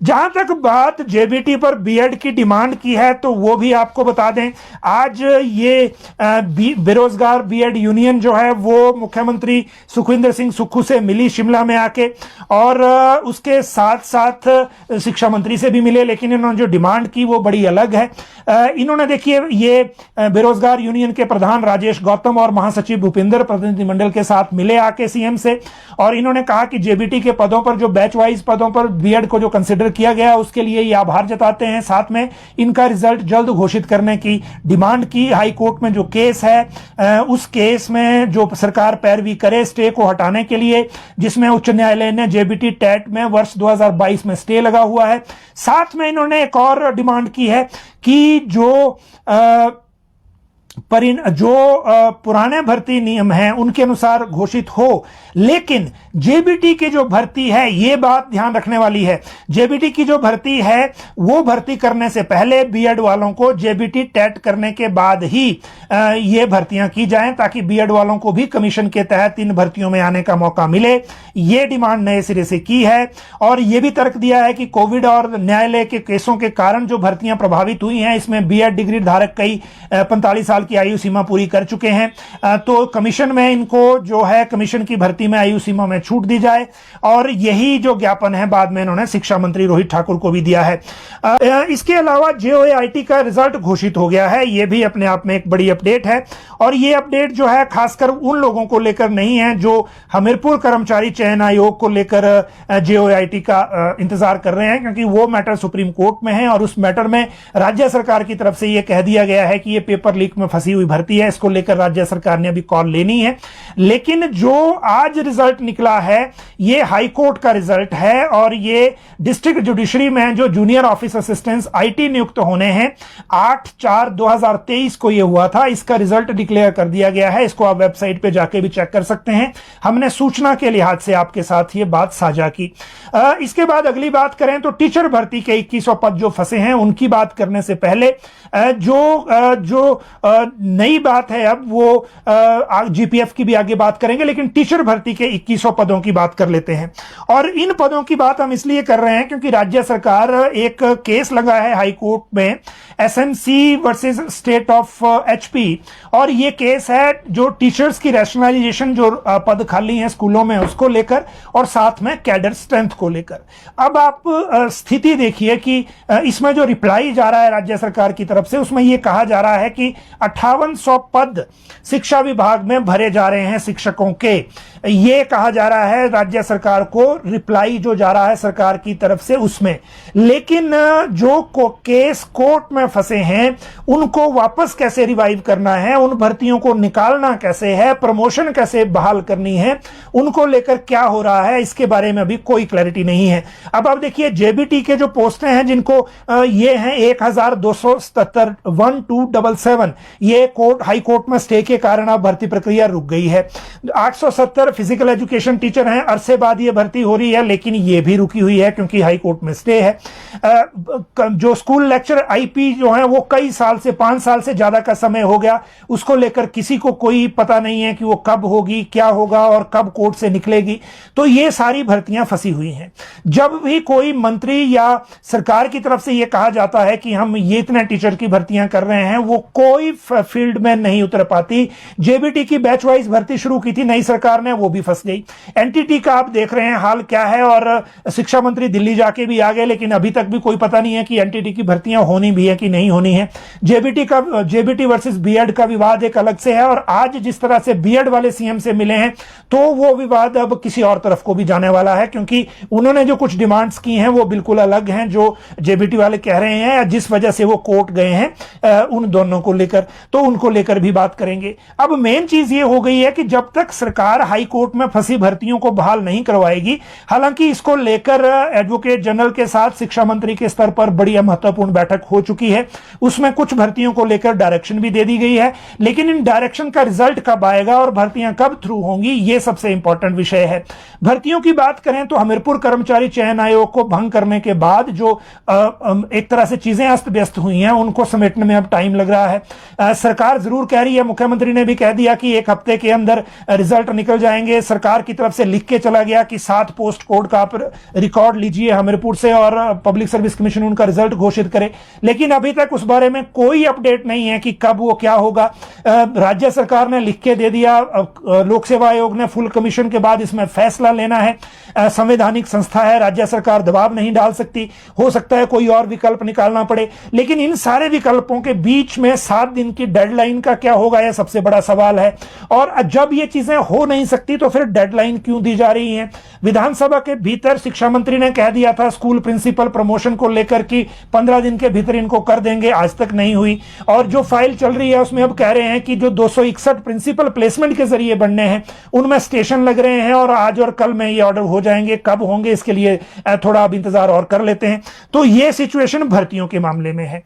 जहां तक बात जेबीटी पर बीएड की डिमांड की है तो वो भी आपको बता दें, आज ये बेरोजगार बीएड यूनियन जो है वो मुख्यमंत्री सुखविंदर सिंह सुक्खू से मिली शिमला में आके, और उसके साथ साथ शिक्षा मंत्री से भी मिले, लेकिन इन्होंने जो डिमांड की वो बड़ी अलग है। इन्होंने देखिए ये बेरोजगार यूनियन के प्रधान राजेश गौतम और महासचिव भूपिंदर प्रतिनिधिमंडल के साथ मिले आके सीएम से, और इन्होंने कहा कि जेबीटी के पदों पर जो बैच वाइज पदों पर बीएड को जो कंसिडर किया गया उसके लिए ये आभार जताते हैं। साथ में इनका रिजल्ट जल्द घोषिट करने की डिमांड की। हाई कोर्ट में जो केस है उस केस में जो सरकार पैरवी करे स्टे को हटाने के लिए, जिसमें उच्च न्यायालय ने जेबीटी टेट में वर्ष 2022 में स्टे लगा हुआ है। साथ में इन्होंने एक और डिमांड की है कि जो पुराने भर्ती नियम हैं उनके अनुसार घोषित हो, लेकिन जेबीटी की जो भर्ती है, ये बात ध्यान रखने वाली है, जेबीटी की जो भर्ती है वो भर्ती करने से पहले बीएड वालों को जेबीटी टेट करने के बाद ही ये भर्तियां की जाएं, ताकि बीएड वालों को भी कमीशन के तहत इन भर्तियों में आने का मौका मिले। ये डिमांड नए सिरे से की है, और ये भी तर्क दिया है कि कोविड और न्यायालय के केसों के कारण जो भर्तियां प्रभावित हुई हैं, इसमें बीएड डिग्री धारक कई 45 साल की आयु सीमा पूरी कर चुके हैं, तो कमीशन में इनको जो है कमीशन की भर्ती में आयु सीमा में छूट दी जाए। और यही जो ज्ञापन है बाद में इन्होंने शिक्षा मंत्री रोहित ठाकुर को भी दिया है। इसके अलावा जेओएआईटी का रिजल्ट घोषित हो गया है, यह भी अपने आप में एक बड़ी अपडेट है, और ये अपडेट जो है खासकर उन लोगों को लेकर नहीं है जो हमीरपुर कर्मचारी चयन आयोग को लेकर जेओएआईटी का इंतजार कर रहे हैं, क्योंकि वो मैटर सुप्रीम कोर्ट में है, और उस मैटर में राज्य सरकार की तरफ से यह कह दिया गया है कि ये पेपर लीक में फंसी हुई भर्ती है, इसको लेकर राज्य सरकार ने अभी कॉल लेनी है। लेकिन जो आज रिजल्ट निकला है ये हाई कोर्ट का रिजल्ट है, और ये डिस्ट्रिक्ट जुडिशरी में जो जूनियर ऑफिस असिस्टेंट्स आईटी नियुक्त होने हैं 8/4/2023 को ये हुआ था, इसका रिजल्ट डिक्लेयर कर दिया गया है। इसको आप वेबसाइट पे जाके भी चेक कर सकते हैं, हमने सूचना के लिहाज से आपके साथ ये बात साझा की। इसके बाद अगली बात करें तो टीचर भर्ती के 2100 पद जो फंसे हैं उनकी बात करने से पहले जो नई बात है अब वो जीपीएफ की भी आगे बात करेंगे, लेकिन टीचर भर्ती के 2100 पदों की बात कर लेते हैं। और इन पदों की बात हम इसलिए कर रहे हैं क्योंकि राज्य सरकार एक केस लगा है हाई कोर्ट में, SMC versus state of HP, और ये केस है जो टीचर्स की रैशनलाइजेशन जो पद खाली हैं स्कूलों में उसको लेकर, और साथ में कैडर स्ट्रेंथ को लेकर। अब आप स्थिति देखिए कि इसमें जो रिप्लाई जा रहा है राज्य सरकार की तरफ से, उसमें यह कहा जा रहा है कि 5800 पद शिक्षा विभाग में भरे जा रहे हैं शिक्षकों के। ये कहा जा रहा है राज्य सरकार को, रिप्लाई जो जा रहा है सरकार की तरफ से उसमें। लेकिन जो केस कोर्ट में फंसे हैं उनको वापस कैसे रिवाइव करना है, उन भर्तियों को निकालना कैसे है, प्रमोशन कैसे बहाल करनी है, उनको लेकर क्या हो रहा है, इसके बारे में अभी कोई क्लैरिटी नहीं है। अब आप देखिए जेबीटी के जो पोस्टें हैं जिनको ये हैं 1277 1277, ये कोर्ट हाई कोर्ट में स्टे के कारण अब भर्ती प्रक्रिया रुक गई है। 870 फिजिकल एजुकेशन टीचर हैं, अरसे बाद ये भर्ती हो रही है, लेकिन ये भी रुकी हुई है क्योंकि हाई कोर्ट में स्टे है। जो स्कूल लेक्चर आईपी जो है वो कई साल से 5 साल से ज्यादा का समय हो गया, उसको लेकर किसी को कोई पता नहीं है कि वो कब होगी, क्या होगा और कब कोर्ट से निकलेगी। तो ये सारी भर्तियां फंसी हुई हैं। जब भी कोई मंत्री या सरकार की तरफ से ये कहा जाता है कि हम ये इतने टीचर की भर्तियां कर रहे हैं, वो कोई फील्ड में नहीं उतर पाती। जेबीटी की बैच वाइज भर्ती शुरू की थी नई सरकार ने, वो भी फंस गई। एनटीटी का आप देख रहे हैं हाल क्या है, और शिक्षा मंत्री दिल्ली जाके भी आ गए, लेकिन अभी तक भी कोई पता नहीं है कि एनटीटी की भर्तियां होनी भी है कि नहीं होनी है। जेबीटी वर्सेस बीएड का विवाद एक अलग से है, और आज जिस तरह से बीएड वाले सीएम से मिले हैं तो वो विवाद अब किसी और तरफ को भी जाने वाला है, क्योंकि उन्होंने जो कुछ डिमांड्स की हैं वो बिल्कुल अलग हैं जो जेबीटी वाले कह रहे हैं, या जिस वजह से वो कोर्ट गए हैं उन दोनों को लेकर, तो उनको लेकर भी बात करेंगे। अब मेन चीज ये हो गई है कि जब तक सरकार हाई कोर्ट में फंसी भर्तियों को बहाल नहीं करवाएगी, हालांकि इसको लेकर एडवोकेट जनरल के साथ शिक्षा मंत्री के स्तर पर बड़ी महत्वपूर्ण बैठक हो चुकी है, उसमें कुछ भर्तियों को लेकर डायरेक्शन भी दे दी गई है, लेकिन इन डायरेक्शन का रिजल्ट कब आएगा और भर्तियां कब थ्रू होंगी, यह सबसे इंपॉर्टेंट विषय है। भर्तियों की बात करें तो हमीरपुर कर्मचारी चयन आयोग को भंग करने के बाद जो एक तरह से चीजें अस्त व्यस्त हुई हैं उनको समेटने में अब टाइम लग रहा है। सरकार जरूर कह रही है, मुख्यमंत्री ने भी कह दिया कि एक हफ्ते के अंदर रिजल्ट निकल जाएंगे। सरकार की तरफ से लिख के चला गया कि 7 पोस्ट कोड का आप रिकॉर्ड लीजिए हमीरपुर से और पब्लिक सर्विस कमीशन उनका रिजल्ट घोषित करे, लेकिन अभी तक उस बारे में कोई अपडेट नहीं है कि कब वो क्या होगा। राज्य सरकार ने लिख के दे दिया, लोक सेवा आयोग ने फुल कमीशन के बाद इसमें फैसला लेना है। संवैधानिक संस्था है, राज्य सरकार दबाव नहीं डाल सकती, हो सकता है कोई और विकल्प निकालना पड़े। लेकिन इन सारे विकल्पों के बीच में 7 दिन की डेडलाइन का क्या होगा, यह सबसे बड़ा सवाल है। और जब ये चीजें हो नहीं सकती तो फिर डेडलाइन क्यों दी जा रही है? विधानसभा के भीतर शिक्षा मंत्री ने कह दिया था स्कूल प्रिंसिपल प्रमोशन को लेकर कि 15 दिन के भीतर इनको कर देंगे, आज तक नहीं हुई। और जो फाइल चल रही है उसमें अब कह रहे हैं कि जो 261 प्रिंसिपल प्लेसमेंट के जरिए बनने हैं उनमें स्टेशन लग रहे हैं और आज और कल में ये ऑर्डर हो जाएंगे। कब होंगे इसके लिए थोड़ा अब इंतजार और कर लेते हैं। तो ये सिचुएशन भर्तियों के मामले में है।